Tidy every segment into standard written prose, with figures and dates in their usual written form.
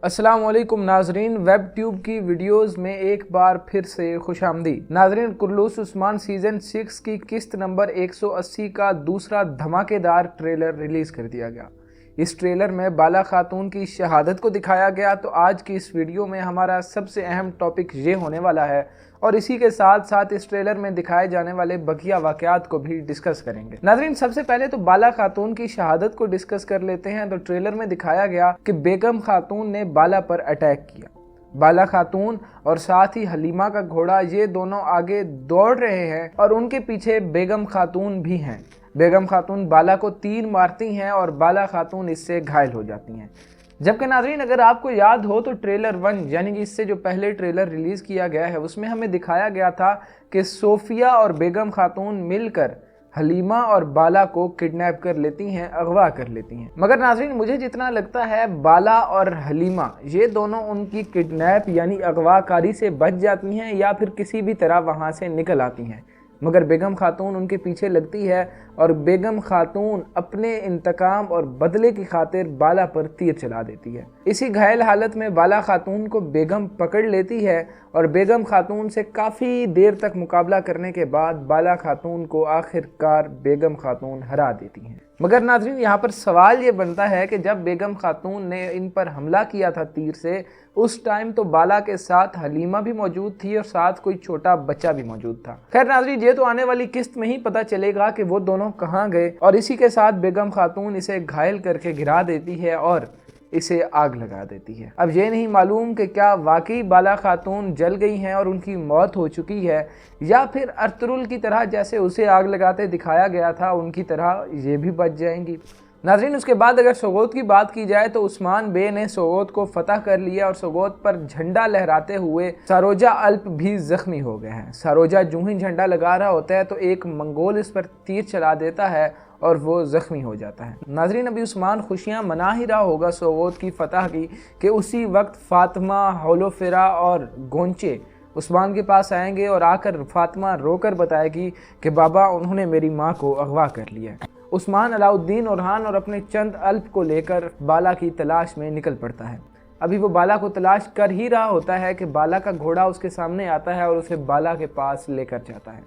अस्सलाम वालेकुम नाजरीन, वेब ट्यूब की वीडियोस में एक बार फिर से खुश आमदीद। नाजरीन, कुर्लूस उस्मान सीजन 6 की किस्त नंबर 180 का दूसरा धमाकेदार ट्रेलर रिलीज कर दिया गया। इस ट्रेलर में बाला खातून की शहादत को दिखाया गया। तो आज की इस वीडियो में हमारा सबसे अहम टॉपिक ये होने वाला है और इसी के साथ साथ इस ट्रेलर में दिखाए जाने वाले बकिया वाकयात को भी डिस्कस करेंगे। नाज़रीन, सबसे पहले तो बाला खातून की शहादत को डिस्कस कर लेते हैं। तो ट्रेलर में दिखाया गया कि बेगम खातून ने बाला पर अटैक किया। बाला खातून और साथ ही हलीमा का घोड़ा, ये दोनों आगे दौड़ रहे हैं और उनके पीछे बेगम खातून भी हैं। बेगम खातून बाला को तीर मारती हैं और बाला खातून इससे घायल हो जाती हैं। जबकि नाज़रीन, अगर आपको याद हो तो ट्रेलर 1 यानी कि इससे जो पहले ट्रेलर रिलीज़ किया गया है उसमें हमें दिखाया गया था कि सोफिया और बेगम खातून मिलकर हलीमा और बाला को किडनैप कर लेती हैं, अगवा कर लेती हैं। मगर नाज़रीन, मुझे जितना लगता है बाला और हलीमा ये दोनों उनकी किडनैप यानी अगवाकारी से बच जाती हैं या फिर किसी भी तरह वहाँ से निकल आती हैं। मगर बेगम खातून उनके पीछे लगती है और बेगम खातून अपने इंतकाम और बदले की खातिर बाला पर तीर चला देती है। इसी घायल हालत में बाला खातून को बेगम पकड़ लेती है और बेगम खातून से काफ़ी देर तक मुकाबला करने के बाद बाला खातून को आखिरकार बेगम खातून हरा देती हैं। मगर नाज़रीन, यहाँ पर सवाल ये बनता है कि जब बेगम खातून ने इन पर हमला किया था तीर से, उस टाइम तो बाला के साथ हलीमा भी मौजूद थी और साथ कोई छोटा बच्चा भी मौजूद था। खैर नाज़रीन, ये तो आने वाली किस्त में ही पता चलेगा कि वो दोनों कहाँ गए। और इसी के साथ बेगम खातून इसे घायल करके गिरा देती है और इसे आग लगा देती है। अब ये नहीं मालूम कि क्या वाकई बाला खातून जल गई हैं और उनकी मौत हो चुकी है या फिर अर्तुगरुल की तरह जैसे उसे आग लगाते दिखाया गया था उनकी तरह ये भी बच जाएंगी। नाज़रीन, उसके बाद अगर सोगोत की बात की जाए तो उस्मान बे ने सोगोत को फतह कर लिया और सोगोत पर झंडा लहराते हुए सारोजा अल्प भी जख्मी हो गए हैं। सारोजा जो ही झंडा लगा रहा होता है तो एक मंगोल इस पर तीर चला देता है और वो ज़ख्मी हो जाता है। नाज़रीन, अभी उस्मान खुशियाँ मना ही रहा होगा सोगोत की फतह की कि उसी वक्त फातिमा, होलोफेरा और गोंचे उस्मान के पास आएंगे और आकर फातिमा रोकर बताएगी कि बाबा, उन्होंने मेरी माँ को अगवा कर लिया। उस्मान अलाउद्दीन ओरहान और अपने चंद अल्प को लेकर बाला की तलाश में निकल पड़ता है। अभी वो बाला को तलाश कर ही रहा होता है कि बाला का घोड़ा उसके सामने आता है और उसे बाला के पास लेकर जाता है।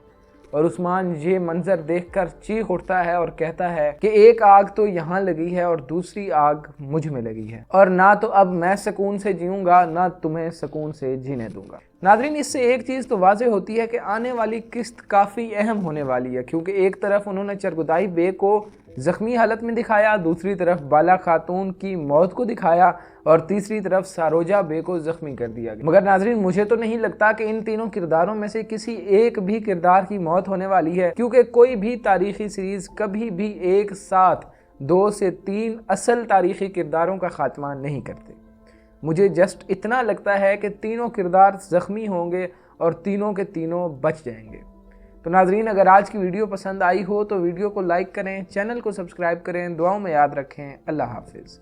और उस्मान ये मंजर देखकर चीख उठता है और कहता है कि एक आग तो यहाँ लगी है और दूसरी आग मुझ में लगी है और ना तो अब मैं सुकून से जीऊँगा ना तुम्हें सुकून से जीने दूंगा। नाज़रीन, इससे एक चीज़ तो वाज़ेह होती है कि आने वाली किस्त काफ़ी अहम होने वाली है, क्योंकि एक तरफ उन्होंने चरगुदाई बे को ज़ख्मी हालत में दिखाया, दूसरी तरफ बाला खातून की मौत को दिखाया और तीसरी तरफ सारोजा बे को ज़ख्मी कर दिया गया। मगर नाज़रीन, मुझे तो नहीं लगता कि इन तीनों किरदारों में से किसी एक भी किरदार की मौत होने वाली है, क्योंकि कोई भी तारीख़ी सीरीज़ कभी भी एक साथ 2 से 3 असल तारीख़ी किरदारों का ख़ात्मा नहीं करते। मुझे जस्ट इतना लगता है कि तीनों किरदार ज़ख्मी होंगे और तीनों के तीनों बच जाएंगे। तो नाज़रीन, अगर आज की वीडियो पसंद आई हो तो वीडियो को लाइक करें, चैनल को सब्सक्राइब करें, दुआओं में याद रखें। अल्लाह हाफिज़।